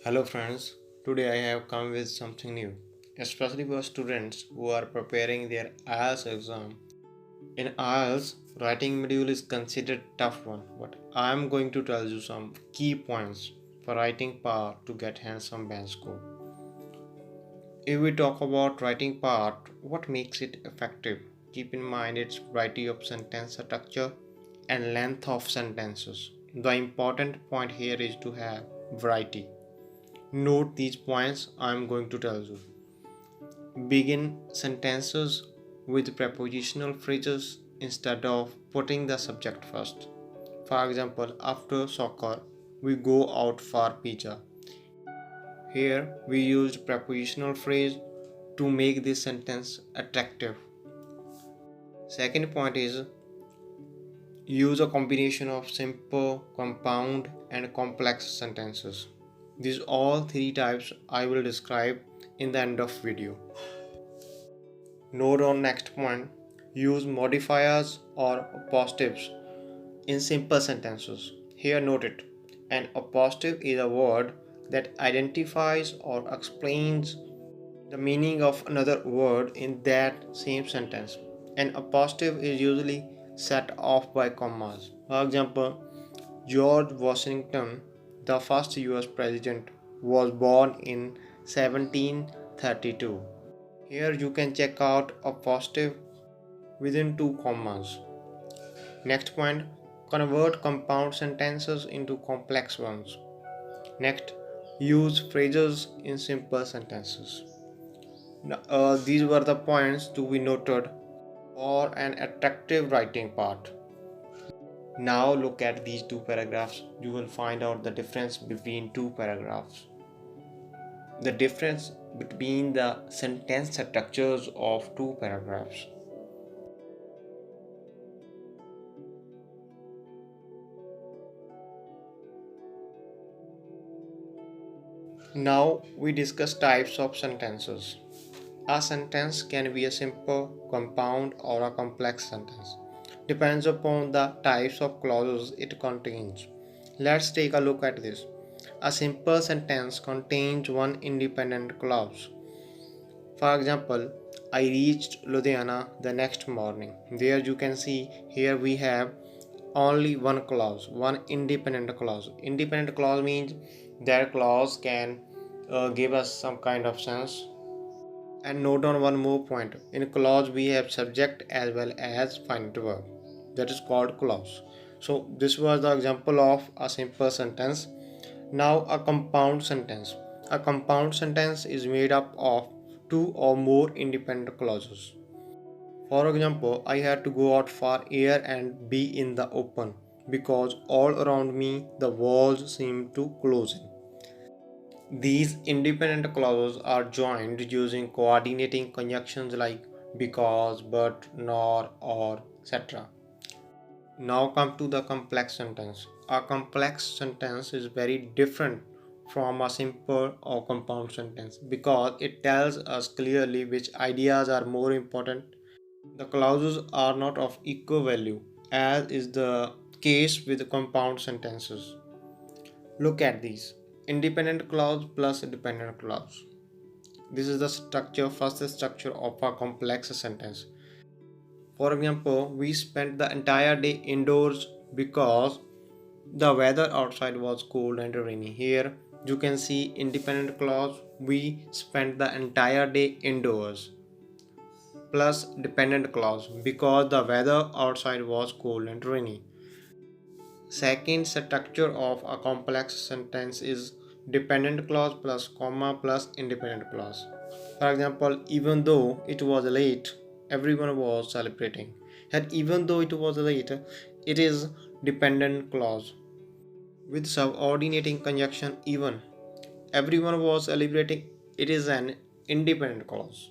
Hello friends, today I have come with something new, especially for students who are preparing their IELTS exam. In IELTS, writing module is considered tough one, but I am going to tell you some key points for writing part to get handsome band score. If we talk about writing part, what makes it effective? Keep in mind its variety of sentence structure and length of sentences. The important point here is to have variety. Note these points I am going to tell you. Begin sentences with prepositional phrases instead of putting the subject first. For example, after soccer, we go out for pizza. Here, we used prepositional phrase to make this sentence attractive. Second point is use a combination of simple, compound, and complex sentences. These all three types I will describe in the end of video. Note on next point, use modifiers or apostrophes in simple sentences. Here note it. An apostrophe is a word that identifies or explains the meaning of another word in that same sentence. An apostrophe is usually set off by commas. For example, George Washington, the first US president, was born in 1732. Here you can check out apostrophe within two commas. Next point, convert compound sentences into complex ones. Next, use phrases in simple sentences. These were the points to be noted for an attractive writing part. Now look at these two paragraphs. You will find out the difference between two paragraphs. The difference between the sentence structures of two paragraphs. Now we discuss types of sentences. A sentence can be a simple, compound, or a complex sentence. Depends upon the types of clauses it contains. Let's take a look at this. A simple sentence contains one independent clause. For example, I reached Ludhiana the next morning. There you can see here we have only one clause, one independent clause. Independent clause means that clause can give us some kind of sense. And note on one more point. In clause we have subject as well as finite verb. That is called clause. So this was the example of a simple sentence. Now a compound sentence. A compound sentence is made up of two or more independent clauses. For example, I had to go out for air and be in the open because all around me the walls seemed to close in. These independent clauses are joined using coordinating conjunctions like because, but, nor, or, etc. Now come to the complex sentence. A complex sentence is very different from a simple or compound sentence because it tells us clearly which ideas are more important. The clauses are not of equal value, as is the case with compound sentences. Look at these. Independent clause plus dependent clause. This is the first structure of a complex sentence. For example, we spent the entire day indoors because the weather outside was cold and rainy. Here you can see independent clause, we spent the entire day indoors, plus dependent clause because the weather outside was cold and rainy. Second structure of a complex sentence is dependent clause plus comma plus independent clause. For example, even though it was late, everyone was celebrating. And even though it was late, it is dependent clause. With subordinating conjunction even, everyone was celebrating, it is an independent clause.